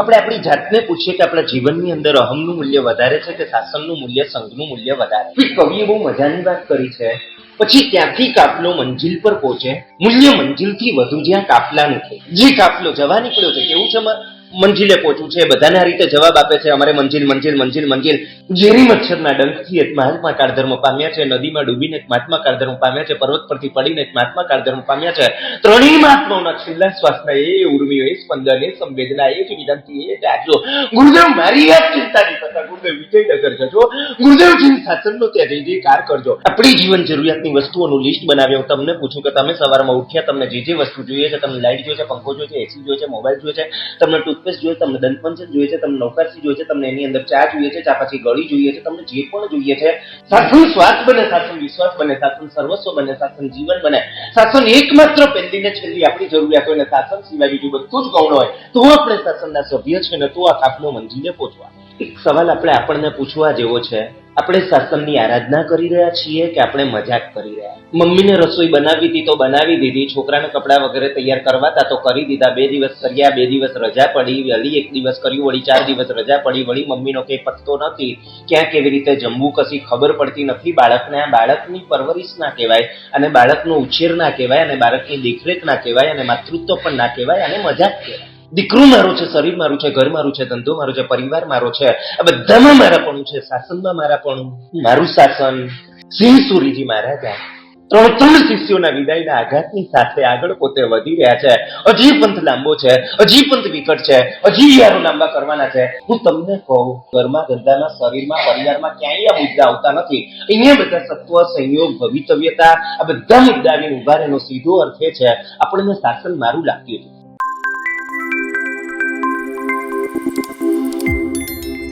આપણે આપણી જાતને પૂછીએ કે આપણા જીવનની અંદર અહમનું મૂલ્ય વધારે છે કે શાસનનું મૂલ્ય, સંઘનું મૂલ્ય વધારે? કવિએ બહુ મજાની વાત કરી છે. પછી ત્યાંથી કાફલો મંજિલ પર પહોંચે, મૂલ્ય મંજિલથી વધુ જ્યાં કાફલાનું છે. જે કાફલો જવા નીકળ્યો છે, કેવું છે, મંજિલે પહોંચવું છે. બધાને આ રીતે જવાબ આપે છે, અમારે મંજિલ મંજિલ મંજિલ મંજિલ. ઝેરી મચ્છરના ડંખથી મહાત્મા કાળધર્મ પામ્યા છે, નદીમાં ડૂબીને મહાત્મા કાળધર્મ પામ્યા છે, પર્વત પરથી પડીને મહાત્મા કાળધર્મ પામ્યા છે. ત્રણેય મહાત્માઓના છેલ્લા શ્વાસના એ ઉર્મિઓ, એ સ્પંદન, એ સંવેદના, એ જ વિનંતી, એ જાગજો. ગુરુદેવ મારી યાદ ચિંતા નહીં કરતા, ગુરુદેવ વિજયનગર જજો, ગુરુદેવજીની શાસનનો ત્યાં જઈ જયકાર કરજો. આપણી જીવન જરૂરિયાતની વસ્તુઓનું લિસ્ટ બનાવી હું તમને પૂછું કે તમે સવારમાં ઉઠ્યા, તમને જે વસ્તુ જોઈએ છે, તમને લાઈટ જોઈએ છે, પંખો જોઈએ છે, એસી જોઈએ છે, મોબાઈલ જોઈએ છે, તમને ટૂથપેસ્ટ જોઈએ, તમને દંતમંજન જોઈએ છે, તમને નૌકારસી જોઈએ છે, તમને એની અંદર ચા જોઈએ છે, ચા પછી ગળી જોઈએ છે, તમને જે પણ જોઈએ છે, શાસન શ્વાસ બને, શાસન વિશ્વાસ બને, શાસન સર્વસ્વ બને, શાસન જીવન બને, શાસન એકમાત્ર પહેલી ને છેલ્લી આપણી જરૂરિયાત હોય ને શાસન સિવાય બીજું બધું જ ગૌણ હોય, તો આપણે શાસનના સભ્ય છે ને તો આ કાફલો મંજિલે પહોંચવા. એક સવાલ આપણને પૂછવા જેવો છે, આપણે શાસનની આરાધના કરી રહ્યા છીએ કે આપણે મજાક કરી રહ્યા? મમ્મીને રસોઈ બનાવી હતી તો બનાવી દીધી, છોકરાને કપડા વગેરે તૈયાર કરવાતા તો કરી દીધા, 2 દિવસ કર્યા, 2 દિવસ રજા પડી, વળી 1 દિવસ કર્યું, વળી 4 દિવસ રજા પડી, વળી મમ્મીનો કઈ પત્તો નથી, ક્યાં કેવી રીતે જમવું કશી ખબર પડતી નથી બાળકને. આ બાળકની પરવરિશ ના કહેવાય, અને બાળકનો ઉછેર ના કહેવાય, અને બાળકની દેખરેખ ના કહેવાય, અને માતૃત્વ પણ ના કહેવાય, અને મજાક કહેવાય. દીકરું મારું છે, શરીર મારું છે, ઘર મારું છે, ધંધો મારો છે, પરિવાર મારો છે, આ બધામાં મારાપણું છે. શાસનમાં મારાપણું, મારું શાસન. સિંહ સુરીજી મહારાજા 3 શિષ્યોના વિદાયના આઘાતની સાથે આગળ પોતે વધી રહ્યા છે. હજી પંથ લાંબો છે, હજી પંથ વિકટ છે, હજી યારો લાંબા કરવાના છે. હું તમને કહું, ઘરમાં, ધંધામાં, શરીરમાં, પરિવારમાં ક્યાંય આ મુદ્દા આવતા નથી. અહીંયા બધા સત્વ, સંયોગ, ભવિતવ્યતા, આ બધા મુદ્દાની ઉભા રહેનો સીધો અર્થ એ છે, આપણને શાસન મારું લાગ્યું હતું.